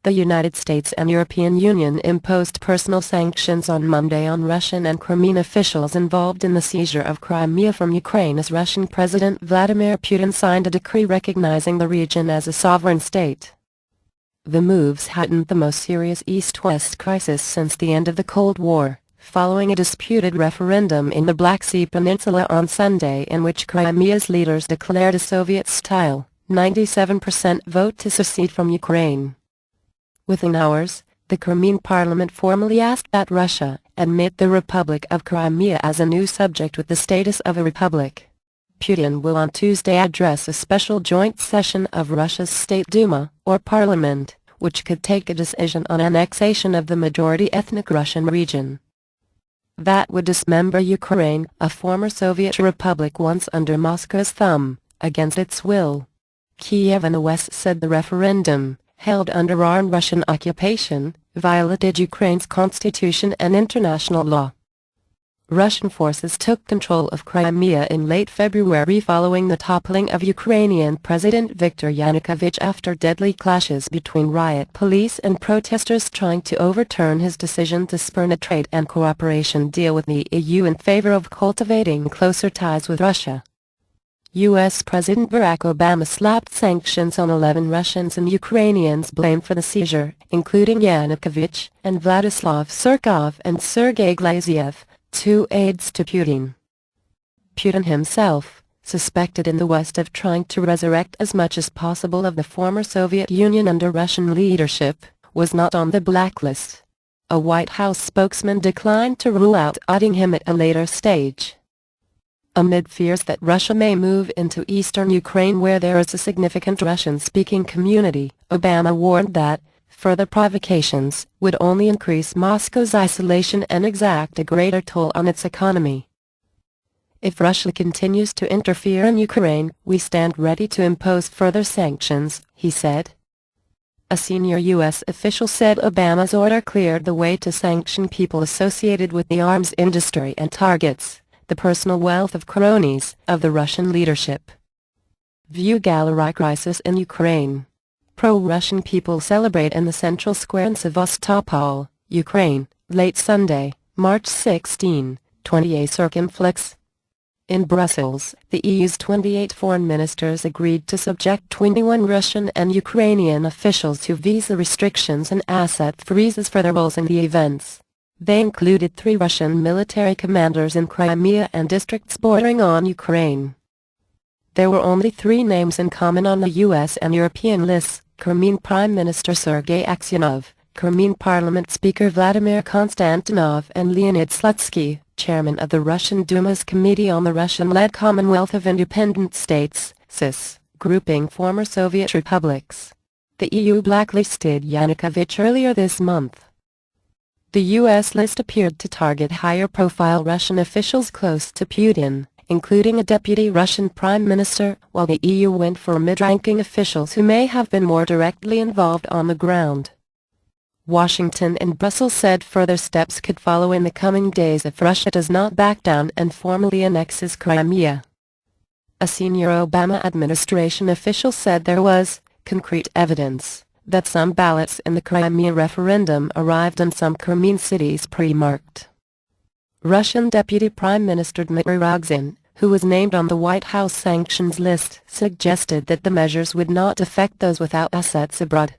The United States and European Union imposed personal sanctions on Monday on Russian and Crimean officials involved in the seizure of Crimea from Ukraine as Russian President Vladimir Putin signed a decree recognizing the region as a sovereign state. The moves heightened the most serious East-West crisis since the end of the Cold War, following a disputed referendum in the Black Sea Peninsula on Sunday in which Crimea's leaders declared a Soviet-style, 97% vote to secede from Ukraine. Within hours, the Crimean parliament formally asked that Russia admit the Republic of Crimea as a new subject with the status of a republic. Putin will on Tuesday address a special joint session of Russia's State Duma, or parliament, which could take a decision on annexation of the majority ethnic Russian region. That would dismember Ukraine, a former Soviet republic once under Moscow's thumb, against its will. Kiev and the West said the referendum, held under armed Russian occupation, violated Ukraine's constitution and international law. Russian forces took control of Crimea in late February following the toppling of Ukrainian President Viktor Yanukovych after deadly clashes between riot police and protesters trying to overturn his decision to spurn a trade and cooperation deal with the EU in favor of cultivating closer ties with Russia. U.S. President Barack Obama slapped sanctions on 11 Russians and Ukrainians blamed for the seizure, including Yanukovych and Vladislav Surkov and Sergei Glaziev, two aides to Putin. Putin himself, suspected in the West of trying to resurrect as much as possible of the former Soviet Union under Russian leadership, was not on the blacklist. A White House spokesman declined to rule out adding him at a later stage. Amid fears that Russia may move into eastern Ukraine where there is a significant Russian-speaking community, Obama warned that further provocations would only increase Moscow's isolation and exact a greater toll on its economy. If Russia continues to interfere in Ukraine, we stand ready to impose further sanctions, he said. A senior U.S. official said Obama's order cleared the way to sanction people associated with the arms industry and targets the personal wealth of cronies of the Russian leadership. View Gallery Crisis in Ukraine. Pro-Russian people celebrate in the central square in Sevastopol, Ukraine, late Sunday, March 16, 28 Circumflex. In Brussels, the EU's 28 foreign ministers agreed to subject 21 Russian and Ukrainian officials to visa restrictions and asset freezes for their roles in the events. They included 3 Russian military commanders in Crimea and districts bordering on Ukraine. There were only 3 names in common on the U.S. and European lists: Crimean Prime Minister Sergei Aksyonov, Crimean Parliament Speaker Vladimir Konstantinov and Leonid Slutsky, chairman of the Russian Duma's Committee on the Russian-led Commonwealth of Independent States, CIS, grouping former Soviet republics. The EU blacklisted Yanukovych earlier this month. The U.S. list appeared to target higher-profile Russian officials close to Putin, including a deputy Russian prime minister, while the EU went for mid-ranking officials who may have been more directly involved on the ground. Washington and Brussels said further steps could follow in the coming days if Russia does not back down and formally annexes Crimea. A senior Obama administration official said there was concrete evidence that some ballots in the Crimea referendum arrived in some Crimean cities pre-marked. Russian Deputy Prime Minister Dmitry Rogozin, who was named on the White House sanctions list, suggested that the measures would not affect those without assets abroad.